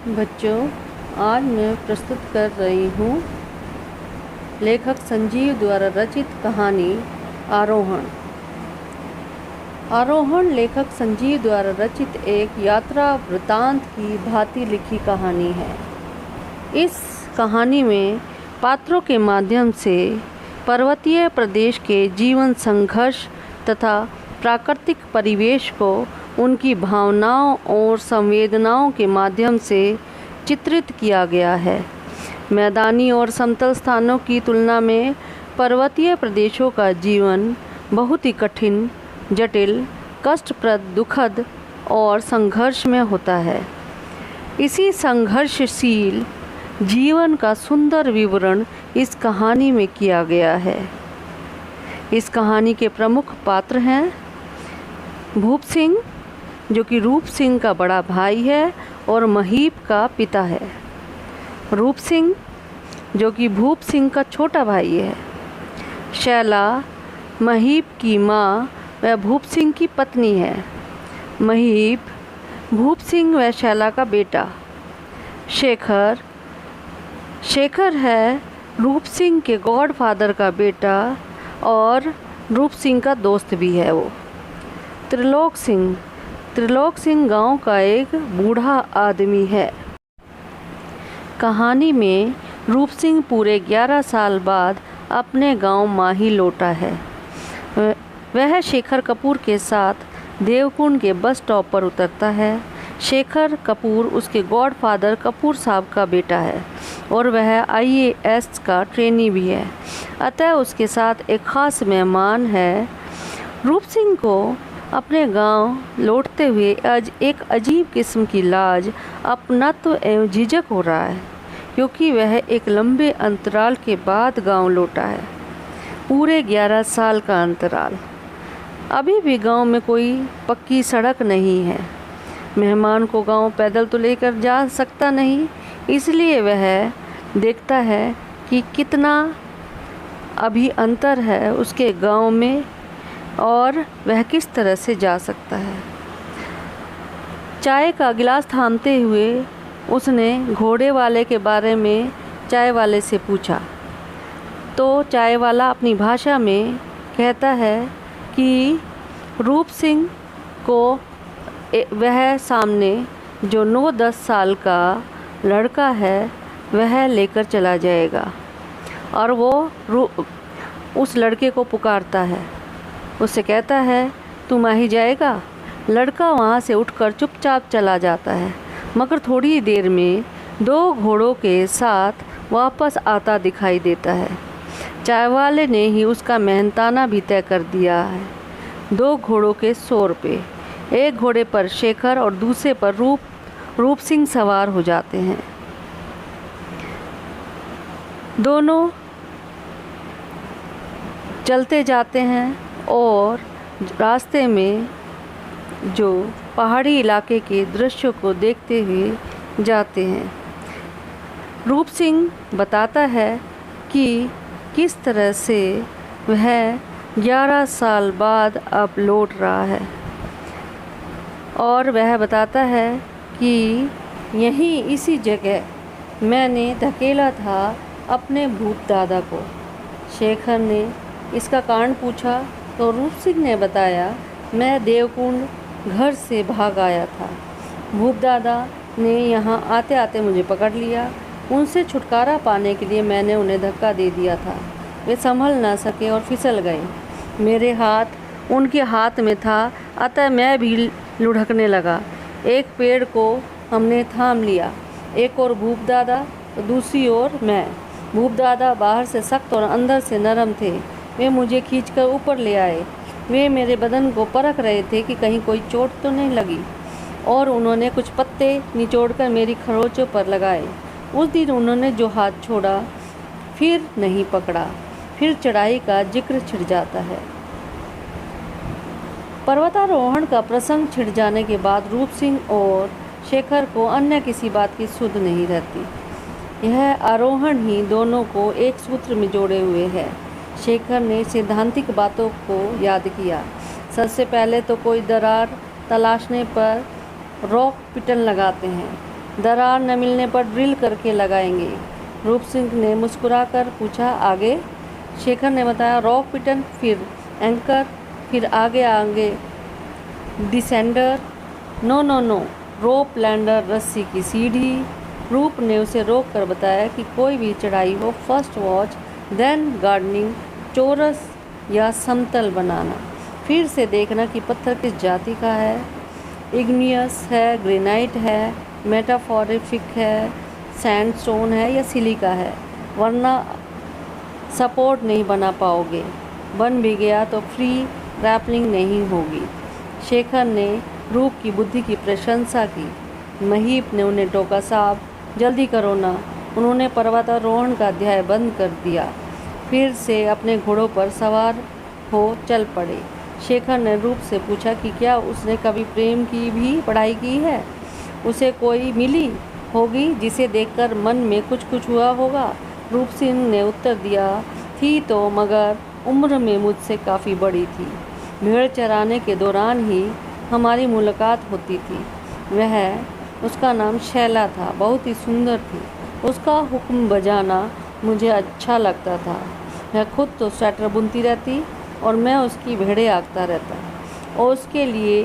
बच्चों, आज मैं प्रस्तुत कर रही हूँ लेखक संजीव द्वारा रचित कहानी आरोहण। आरोहण लेखक संजीव द्वारा रचित एक यात्रा वृतांत की भांति लिखी कहानी है। इस कहानी में पात्रों के माध्यम से पर्वतीय प्रदेश के जीवन संघर्ष तथा प्राकृतिक परिवेश को उनकी भावनाओं और संवेदनाओं के माध्यम से चित्रित किया गया है। मैदानी और समतल स्थानों की तुलना में पर्वतीय प्रदेशों का जीवन बहुत ही कठिन, जटिल, कष्टप्रद, दुखद और संघर्ष में होता है। इसी संघर्षशील जीवन का सुंदर विवरण इस कहानी में किया गया है। इस कहानी के प्रमुख पात्र हैं भूप सिंह, जो कि रूप सिंह का बड़ा भाई है और महीप का पिता है। रूप सिंह, जो कि भूप सिंह का छोटा भाई है। शैला, महीप की माँ व भूप सिंह की पत्नी है। महीप, भूप सिंह व शैला का बेटा। शेखर, शेखर है रूप सिंह के गॉडफादर का बेटा और रूप सिंह का दोस्त भी है वो। त्रिलोक सिंह, त्रिलोक सिंह गांव का एक बूढ़ा आदमी है। कहानी में रूप सिंह पूरे 11 साल बाद अपने गांव माही लौटा है। वह शेखर कपूर के साथ देवकुंड के बस स्टॉप पर उतरता है। शेखर कपूर उसके गॉडफादर कपूर साहब का बेटा है और वह IAS का ट्रेनी भी है, अतः उसके साथ एक ख़ास मेहमान है। रूप सिंह को अपने गांव लौटते हुए आज एक अजीब किस्म की लाज, अपनत्व एवं झिझक हो रहा है, क्योंकि वह एक लंबे अंतराल के बाद गांव लौटा है। पूरे 11 साल का अंतराल। अभी भी गांव में कोई पक्की सड़क नहीं है। मेहमान को गांव पैदल तो लेकर जा सकता नहीं, इसलिए वह देखता है कि कितना अभी अंतर है उसके गांव में और वह किस तरह से जा सकता है। चाय का गिलास थामते हुए उसने घोड़े वाले के बारे में चाय वाले से पूछा, तो चाय वाला अपनी भाषा में कहता है कि रूप सिंह को वह सामने जो 9-10 साल का लड़का है वह लेकर चला जाएगा, और वो उस लड़के को पुकारता है। उससे कहता है, तू माही जाएगा? लड़का वहाँ से उठकर चुपचाप चला जाता है, मगर थोड़ी ही देर में 2 घोड़ों के साथ वापस आता दिखाई देता है। चाय वाले ने ही उसका मेहनताना भी तय कर दिया है। 2 घोड़ों के 100 रुपये। एक घोड़े पर शेखर और दूसरे पर रूप सिंह सवार हो जाते हैं। दोनों चलते जाते हैं और रास्ते में जो पहाड़ी इलाके के दृश्यों को देखते हुए जाते हैं। रूप सिंह बताता है कि किस तरह से वह 11 साल बाद अब लौट रहा है, और वह बताता है कि यहीं इसी जगह मैंने धकेला था अपने भूप दादा को। शेखर ने इसका कारण पूछा तो रूप सिंह ने बताया, मैं देवकुंड घर से भाग आया था। भूप दादा ने यहाँ आते आते मुझे पकड़ लिया। उनसे छुटकारा पाने के लिए मैंने उन्हें धक्का दे दिया था। वे संभल ना सके और फिसल गए। मेरे हाथ उनके हाथ में था, अतः मैं भी लुढ़कने लगा। एक पेड़ को हमने थाम लिया, एक और भूप दादा तो दूसरी ओर मैं। भूप दादा बाहर से सख्त और अंदर से नरम थे। वे मुझे खींचकर ऊपर ले आए। वे मेरे बदन को परख रहे थे कि कहीं कोई चोट तो नहीं लगी, और उन्होंने कुछ पत्ते निचोड़कर मेरी खरोंचों पर लगाए। उस दिन उन्होंने जो हाथ छोड़ा फिर नहीं पकड़ा। फिर चढ़ाई का जिक्र छिड़ जाता है। पर्वतारोहण का प्रसंग छिड़ जाने के बाद रूप सिंह और शेखर को अन्य किसी बात की सुध नहीं रहती। यह आरोहण ही दोनों को एक सूत्र में जोड़े हुए है। शेखर ने सैद्धांतिक बातों को याद किया। सबसे पहले तो कोई दरार तलाशने पर रॉक पिटन लगाते हैं। दरार न मिलने पर ड्रिल करके लगाएंगे। रूप सिंह ने मुस्कुराकर पूछा, आगे? शेखर ने बताया, रॉक पिटन, फिर एंकर, फिर आगे आगे डिसेंडर, नो नो नो, रोप लैंडर, रस्सी की सीढ़ी। रूप ने उसे रोक कर बताया कि कोई भी चढ़ाई हो, फर्स्ट वॉच, देन गार्डनिंग, चौरस या समतल बनाना, फिर से देखना कि पत्थर किस जाति का है, इग्नियस है, ग्रेनाइट है, मेटाफोरिफिक है, सैंडस्टोन है या सिलिका है, वरना सपोर्ट नहीं बना पाओगे। बन भी गया तो फ्री रैपलिंग नहीं होगी। शेखर ने रूप की बुद्धि की प्रशंसा की। महीप ने उन्हें टोका, साहब जल्दी करो ना। उन्होंने पर्वतारोहण का अध्याय बंद कर दिया, फिर से अपने घोड़ों पर सवार हो चल पड़े। शेखर ने रूप से पूछा कि क्या उसने कभी प्रेम की भी पढ़ाई की है? उसे कोई मिली होगी जिसे देखकर मन में कुछ हुआ होगा। रूप सिंह ने उत्तर दिया, थी तो, मगर उम्र में मुझसे काफ़ी बड़ी थी। भेड़ चराने के दौरान ही हमारी मुलाकात होती थी। उसका नाम शैला था, बहुत ही सुंदर थी। उसका हुक्म बजाना मुझे अच्छा लगता था। वह खुद तो स्वेटर बुनती रहती और मैं उसकी भेड़ें आंकता रहता और उसके लिए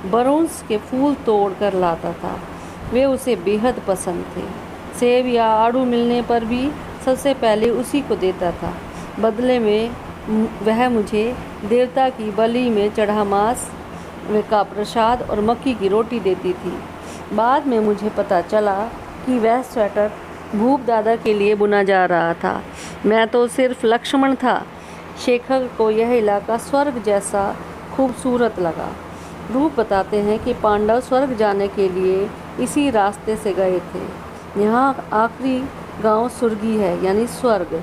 बरून्स के फूल तोड़ कर लाता था। वे उसे बेहद पसंद थे। सेब या आड़ू मिलने पर भी सबसे पहले उसी को देता था। बदले में वह मुझे देवता की बलि में चढ़ा मांस का प्रसाद और मक्की की रोटी देती थी। बाद में मुझे पता चला कि वह स्वेटर भूप दादा के लिए बुना जा रहा था। मैं तो सिर्फ लक्ष्मण था। शेखर को यह इलाका स्वर्ग जैसा खूबसूरत लगा। रूप बताते हैं कि पांडव स्वर्ग जाने के लिए इसी रास्ते से गए थे। यहाँ आखिरी गांव सुर्गी है, यानी स्वर्ग।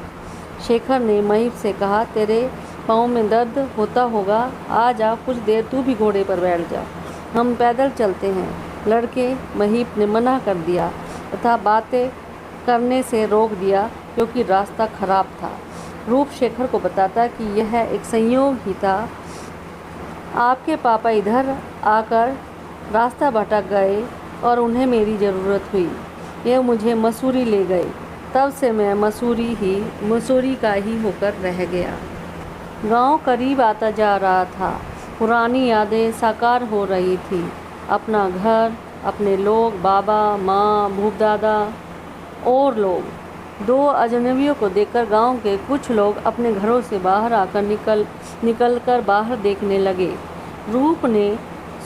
शेखर ने महीप से कहा, तेरे पाँव में दर्द होता होगा, आ जा, कुछ देर तू भी घोड़े पर बैठ जा, हम पैदल चलते हैं। लड़के महीप ने मना कर दिया तथा बातें करने से रोक दिया क्योंकि रास्ता खराब था। रूप शेखर को बताता कि यह एक संयोग ही था। आपके पापा इधर आकर रास्ता भटक गए और उन्हें मेरी ज़रूरत हुई। यह मुझे मसूरी ले गए। तब से मैं मसूरी का ही होकर रह गया। गांव करीब आता जा रहा था। पुरानी यादें साकार हो रही थी। अपना घर, अपने लोग, बाबा, माँ, भूप दादा और लोग। दो अजनबियों को देखकर गांव के कुछ लोग अपने घरों से बाहर आकर निकलकर बाहर देखने लगे। रूप ने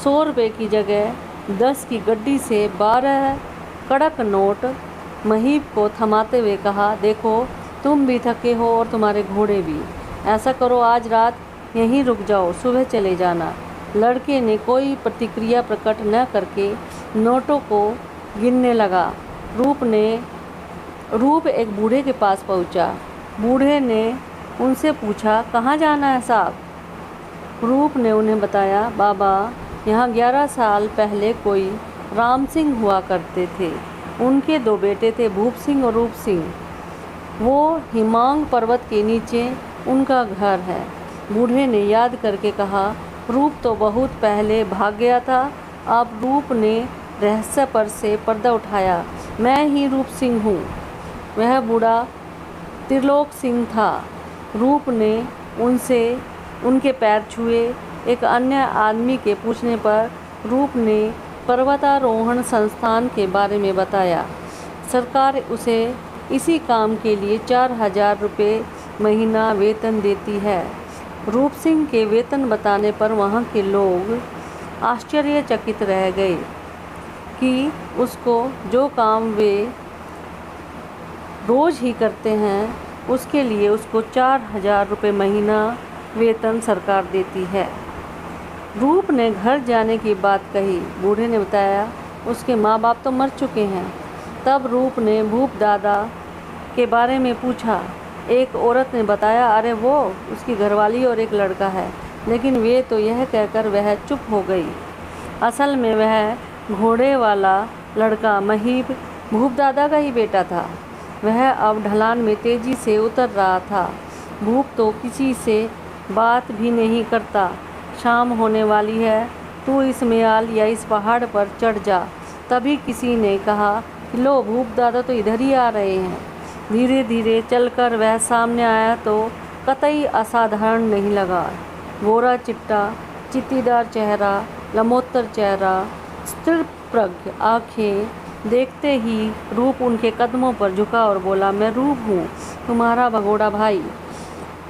100 रुपये की जगह 10 की गड्डी से 12 कड़क नोट महीप को थमाते हुए कहा, देखो तुम भी थके हो और तुम्हारे घोड़े भी। ऐसा करो, आज रात यहीं रुक जाओ, सुबह चले जाना। लड़के ने कोई प्रतिक्रिया प्रकट न करके नोटों को गिनने लगा। रूप एक बूढ़े के पास पहुंचा। बूढ़े ने उनसे पूछा, कहाँ जाना है साहब? रूप ने उन्हें बताया, बाबा, यहाँ 11 साल पहले कोई राम सिंह हुआ करते थे। उनके 2 बेटे थे, भूप सिंह और रूप सिंह। वो हिमांग पर्वत के नीचे उनका घर है। बूढ़े ने याद करके कहा, रूप तो बहुत पहले भाग गया था। अब रूप ने रहस्य पर से पर्दा उठाया, मैं ही रूप सिंह हूँ। वह बूढ़ा त्रिलोक सिंह था। रूप ने उनके पैर छुए। एक अन्य आदमी के पूछने पर रूप ने पर्वतारोहण संस्थान के बारे में बताया। सरकार उसे इसी काम के लिए 4000 रुपये महीना वेतन देती है। रूप सिंह के वेतन बताने पर वहाँ के लोग आश्चर्यचकित रह गए कि उसको जो काम वे रोज़ ही करते हैं उसके लिए उसको 4000 रुपये महीना वेतन सरकार देती है। रूप ने घर जाने की बात कही। बूढ़े ने बताया, उसके माँ बाप तो मर चुके हैं। तब रूप ने भूप दादा के बारे में पूछा। एक औरत ने बताया, अरे वो उसकी घरवाली और एक लड़का है। लेकिन वे तो यह कहकर वह चुप हो गई। असल में वह घोड़े वाला लड़का महीप भूप दादा का ही बेटा था। वह अब ढलान में तेज़ी से उतर रहा था। भूप तो किसी से बात भी नहीं करता। शाम होने वाली है, तू इस म्याल या इस पहाड़ पर चढ़ जा। तभी किसी ने कहा कि लो, भूप दादा तो इधर ही आ रहे हैं। धीरे धीरे चलकर वह सामने आया तो कतई असाधारण नहीं लगा। गोरा चिट्टा, चित्तीदार चेहरा, लंबोत्तर चेहरा, स्थिर प्रज्ञ आँखें, देखते ही रूप उनके कदमों पर झुका और बोला, मैं रूप हूँ, तुम्हारा भगोड़ा भाई।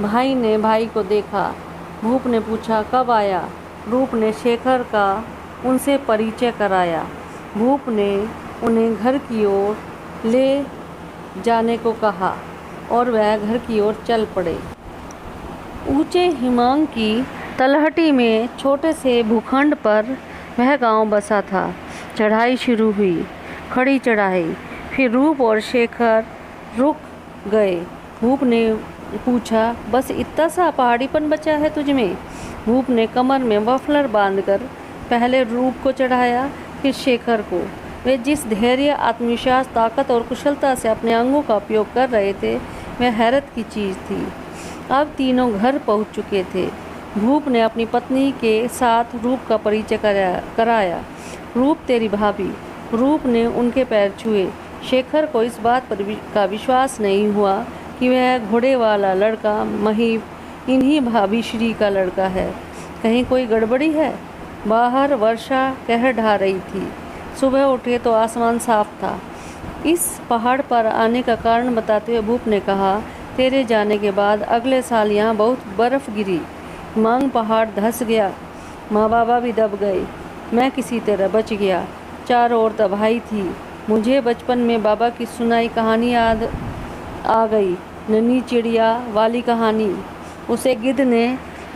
भाई ने भाई को देखा। भूप ने पूछा, कब आया? रूप ने शेखर का उनसे परिचय कराया। भूप ने उन्हें घर की ओर ले जाने को कहा और वह घर की ओर चल पड़े। ऊंचे हिमांग की तलहटी में छोटे से भूखंड पर वह गांव बसा था। चढ़ाई शुरू हुई, खड़ी चढ़ाई। फिर रूप और शेखर रुक गए। भूप ने पूछा, बस इतना सा पहाड़ीपन बचा है तुझमें? भूप ने कमर में मफलर बांधकर पहले रूप को चढ़ाया, फिर शेखर को। वे जिस धैर्य, आत्मविश्वास, ताकत और कुशलता से अपने अंगों का उपयोग कर रहे थे, वह हैरत की चीज़ थी। अब तीनों घर पहुंच चुके थे। भूप ने अपनी पत्नी के साथ रूप का परिचय कराया। रूप तेरी भाभी। रूप ने उनके पैर छुए। शेखर को इस बात पर का विश्वास नहीं हुआ कि वह घोड़े वाला लड़का महीप इन्हीं भाभी श्री का लड़का है। कहीं कोई गड़बड़ी है? बाहर वर्षा कहर ढा रही थी। सुबह उठे तो आसमान साफ था। इस पहाड़ पर आने का कारण बताते हुए भूप ने कहा, तेरे जाने के बाद अगले साल यहाँ बहुत बर्फ़ गिरी। मांग पहाड़ धंस गया, माँ बाबा भी दब गए। मैं किसी तरह बच गया। चारों ओर तबाही थी। मुझे बचपन में बाबा की सुनाई कहानी याद आ गई, नन्ही चिड़िया वाली कहानी। उसे गिद्ध ने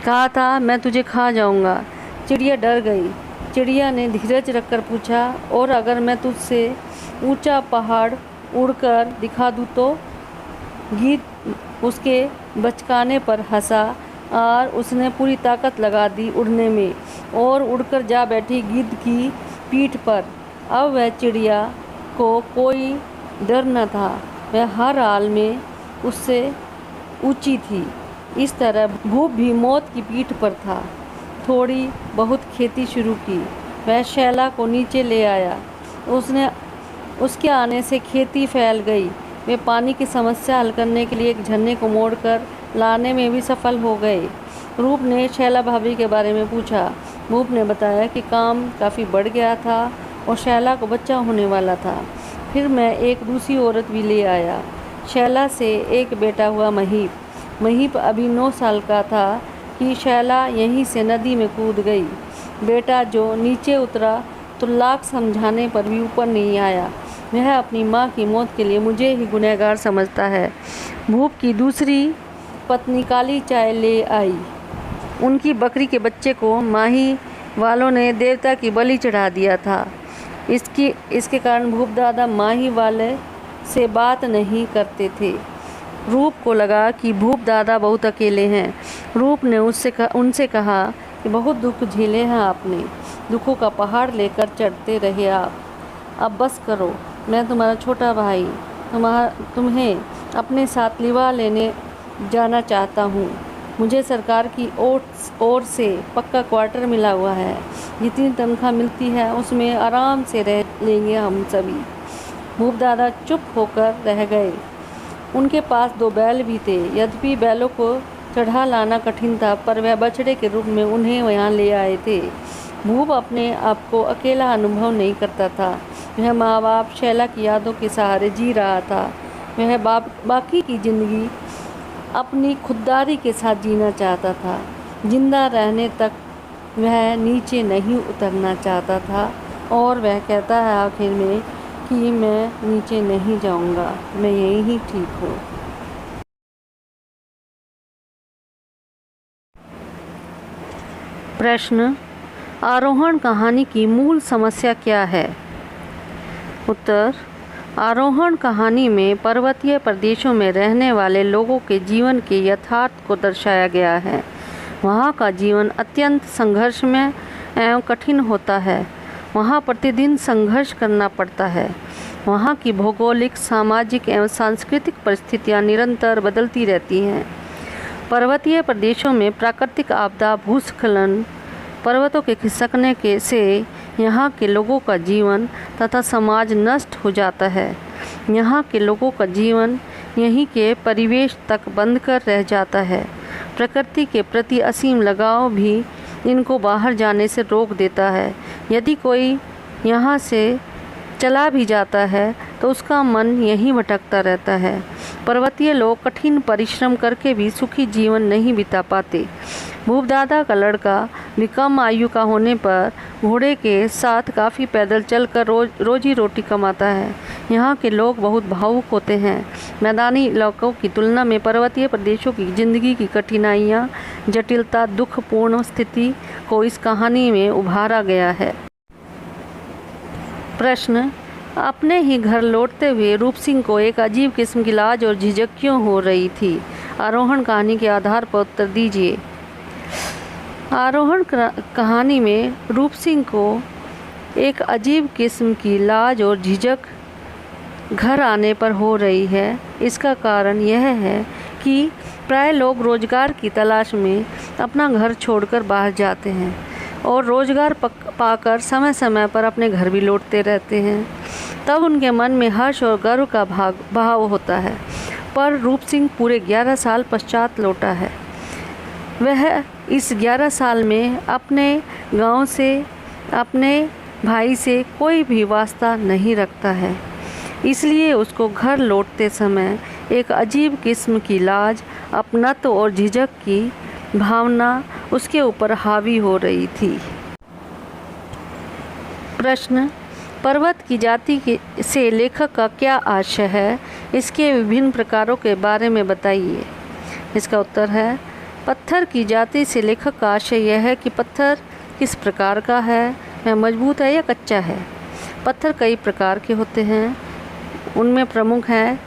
कहा था, मैं तुझे खा जाऊंगा। चिड़िया डर गई। चिड़िया ने धीरज रखकर पूछा, और अगर मैं तुझसे ऊंचा पहाड़ उड़कर दिखा दूँ तो? गिद्ध उसके बचकाने पर हंसा और उसने पूरी ताकत लगा दी उड़ने में और उड़कर जा बैठी गिद्ध की पीठ पर। अब वह चिड़िया को कोई डर न था। वह हर हाल में उससे ऊंची थी। इस तरह भूप भी मौत की पीठ पर था। थोड़ी बहुत खेती शुरू की। वह शैला को नीचे ले आया। उसके आने से खेती फैल गई। वे पानी की समस्या हल करने के लिए एक झरने को मोड़कर लाने में भी सफल हो गए। रूप ने शैला भाभी के बारे में पूछा। भूप ने बताया कि काम काफ़ी बढ़ गया था और शैला को बच्चा होने वाला था। फिर मैं एक दूसरी औरत भी ले आया। शैला से एक बेटा हुआ महीप। महीप अभी 9 साल का था कि शैला यहीं से नदी में कूद गई। बेटा जो नीचे उतरा तो लाख समझाने पर भी ऊपर नहीं आया। वह अपनी माँ की मौत के लिए मुझे ही गुनहगार समझता है। भूप की दूसरी पत्नी काली चाय ले आई। उनकी बकरी के बच्चे को माही वालों ने देवता की बलि चढ़ा दिया था। इसके कारण भूप दादा माही वाले से बात नहीं करते थे। रूप को लगा कि भूप दादा बहुत अकेले हैं। रूप ने उनसे कहा कि बहुत दुख झेले हैं आपने। दुखों का पहाड़ लेकर चढ़ते रहे आप। अब बस करो। मैं तुम्हारा छोटा भाई तुम्हें अपने साथ लिवा लेने जाना चाहता हूँ। मुझे सरकार की ओर से पक्का क्वार्टर मिला हुआ है। जितनी तनख्वाह मिलती है उसमें आराम से रह लेंगे हम सभी। भूप दादा चुप होकर रह गए। उनके पास 2 बैल भी थे। यद्यपि बैलों को चढ़ा लाना कठिन था, पर वह बछड़े के रूप में उन्हें यहाँ ले आए थे। भूप अपने आप को अकेला अनुभव नहीं करता था। वह माँ बाप शैला की यादों के सहारे जी रहा था। वह बाकी की ज़िंदगी अपनी खुददारी के साथ जीना चाहता था। जिंदा रहने तक वह नीचे नहीं उतरना चाहता था और वह कहता है आखिर में कि मैं नीचे नहीं जाऊंगा, मैं यहीं ही ठीक हूँ। प्रश्न, आरोहण कहानी की मूल समस्या क्या है? उत्तर, आरोहण कहानी में पर्वतीय प्रदेशों में रहने वाले लोगों के जीवन के यथार्थ को दर्शाया गया है। वहाँ का जीवन अत्यंत संघर्षमय एवं कठिन होता है। वहाँ प्रतिदिन संघर्ष करना पड़ता है। वहाँ की भौगोलिक, सामाजिक एवं सांस्कृतिक परिस्थितियाँ निरंतर बदलती रहती हैं। पर्वतीय प्रदेशों में प्राकृतिक आपदा, भूस्खलन, पर्वतों के खिसकने से यहाँ के लोगों का जीवन तथा समाज नष्ट हो जाता है। यहाँ के लोगों का जीवन यहीं के परिवेश तक बंद कर रह जाता है। प्रकृति के प्रति असीम लगाव भी इनको बाहर जाने से रोक देता है। यदि कोई यहाँ से चला भी जाता है तो उसका मन यहीं भटकता रहता है। पर्वतीय लोग कठिन परिश्रम करके भी सुखी जीवन नहीं बिता पाते। भूपदादा का लड़का भी कम आयु का होने पर घोड़े के साथ काफ़ी पैदल चलकर रोजी रोटी कमाता है। यहाँ के लोग बहुत भावुक होते हैं। मैदानी इलाकों की तुलना में पर्वतीय प्रदेशों की जिंदगी की कठिनाइयाँ, जटिलता, दुखपूर्ण स्थिति को इस कहानी में उभारा गया है। प्रश्न: अपने ही घर लौटते हुए रूप सिंह को एक अजीब किस्म की लाज और झिझक क्यों हो रही थी? आरोहण कहानी के आधार पर उत्तर दीजिए। आरोहण कहानी में रूप सिंह को एक अजीब किस्म की लाज और झिझक घर आने पर हो रही है। इसका कारण यह है कि प्राय लोग रोजगार की तलाश में अपना घर छोड़कर बाहर जाते हैं और रोजगार पाकर समय समय पर अपने घर भी लौटते रहते हैं। तब उनके मन में हर्ष और गर्व का भाव होता है। पर रूप सिंह पूरे 11 साल पश्चात लौटा है। वह इस 11 साल में अपने गांव से, अपने भाई से कोई भी वास्ता नहीं रखता है। इसलिए उसको घर लौटते समय एक अजीब किस्म की लाज, अपनत्व और झिझक की भावना उसके ऊपर हावी हो रही थी। प्रश्न: पर्वत की जाति से लेखक का क्या आशय है? इसके विभिन्न प्रकारों के बारे में बताइए। इसका उत्तर है: पत्थर की जाति से लेखक का आशय यह है कि पत्थर किस प्रकार का है, वह मजबूत है या कच्चा है। पत्थर कई प्रकार के होते हैं। उनमें प्रमुख हैं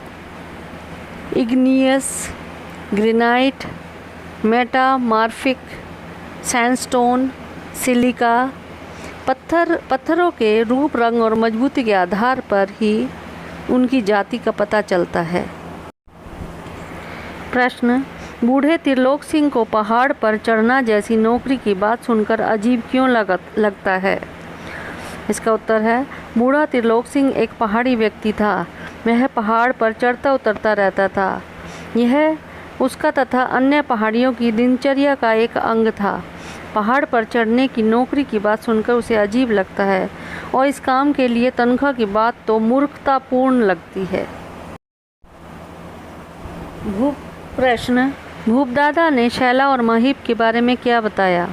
igneous, granite, metamorphic, sandstone, silica. पत्थरों के रूप, रंग और मजबूती के आधार पर ही उनकी जाति का पता चलता है। प्रश्न: बूढ़े त्रिलोक सिंह को पहाड़ पर चढ़ना जैसी नौकरी की बात सुनकर अजीब क्यों लगता है? इसका उत्तर है: बूढ़ा त्रिलोक सिंह एक पहाड़ी व्यक्ति था। वह पहाड़ पर चढ़ता उतरता रहता था। यह उसका तथा अन्य पहाड़ियों की दिनचर्या का एक अंग था। पहाड़ पर चढ़ने की नौकरी की बात सुनकर उसे अजीब लगता है और इस काम के लिए तनख्वाह की बात तो मूर्खतापूर्ण लगती है। प्रश्न: भूपदादा ने शैला और महीप के बारे में क्या बताया?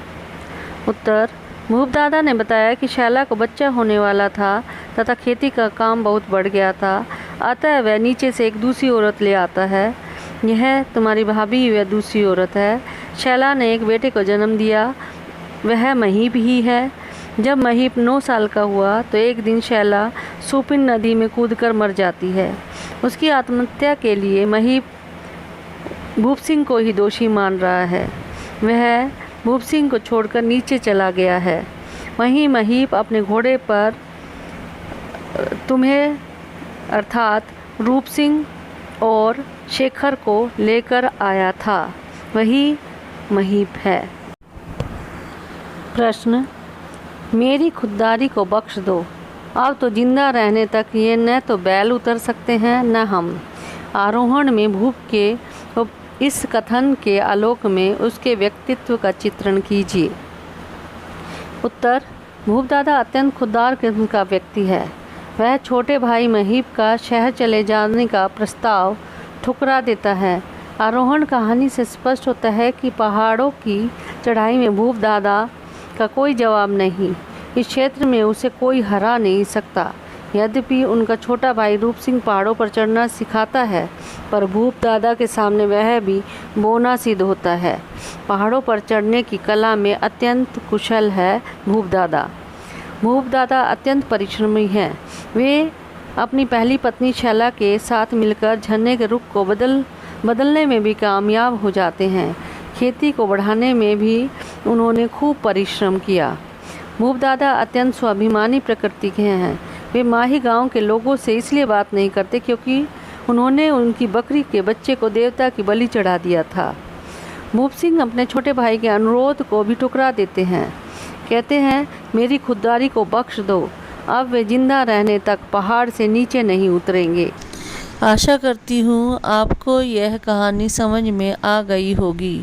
उत्तर: भूपदादा ने बताया कि शैला को बच्चा होने वाला था तथा खेती का काम बहुत बढ़ गया था। अतः वह नीचे से एक दूसरी औरत ले आता है। यह तुम्हारी भाभी वह दूसरी औरत है। शैला ने एक बेटे को जन्म दिया, वह महीप ही है। जब महीप 9 साल का हुआ तो एक दिन शैला सूपिन नदी में कूदकर मर जाती है। उसकी आत्महत्या के लिए महीप भूप सिंह को ही दोषी मान रहा है। वह भूप सिंह को छोड़कर नीचे चला गया है। वहीं महीप अपने घोड़े पर तुम्हें अर्थात रूप सिंह और शेखर को लेकर आया था। वही महीप है। प्रश्न: मेरी खुददारी को बख्श दो। अब तो जिंदा रहने तक ये न तो बैल उतर सकते हैं न हम। आरोहण में भूप के इस कथन के आलोक में उसके व्यक्तित्व का चित्रण कीजिए। उत्तर: भूपदादा अत्यंत खुददार किस्म का व्यक्ति है। वह छोटे भाई महीप का शहर चले जाने का प्रस्ताव ठुकरा देता है। आरोहण कहानी से स्पष्ट होता है कि पहाड़ों की चढ़ाई में भूपदादा का कोई जवाब नहीं। इस क्षेत्र में उसे कोई हरा नहीं सकता। यद्यपि उनका छोटा भाई रूप सिंह पहाड़ों पर चढ़ना सिखाता है, पर भूपदादा के सामने वह भी बोना सिद्ध होता है। पहाड़ों पर चढ़ने की कला में अत्यंत कुशल है भूपदादा। भूपदादा अत्यंत परिश्रमी हैं। वे अपनी पहली पत्नी शैला के साथ मिलकर झरने के रुख को बदलने में भी कामयाब हो जाते हैं। खेती को बढ़ाने में भी उन्होंने खूब परिश्रम किया। भूपदादा अत्यंत स्वाभिमानी प्रकृति के हैं। वे माही गांव के लोगों से इसलिए बात नहीं करते क्योंकि उन्होंने उनकी बकरी के बच्चे को देवता की बलि चढ़ा दिया था। भूप सिंह अपने छोटे भाई के अनुरोध को भी ठुकरा देते हैं। कहते हैं, मेरी खुददारी को बख्श दो। अब वे जिंदा रहने तक पहाड़ से नीचे नहीं उतरेंगे। आशा करती हूँ आपको यह कहानी समझ में आ गई होगी।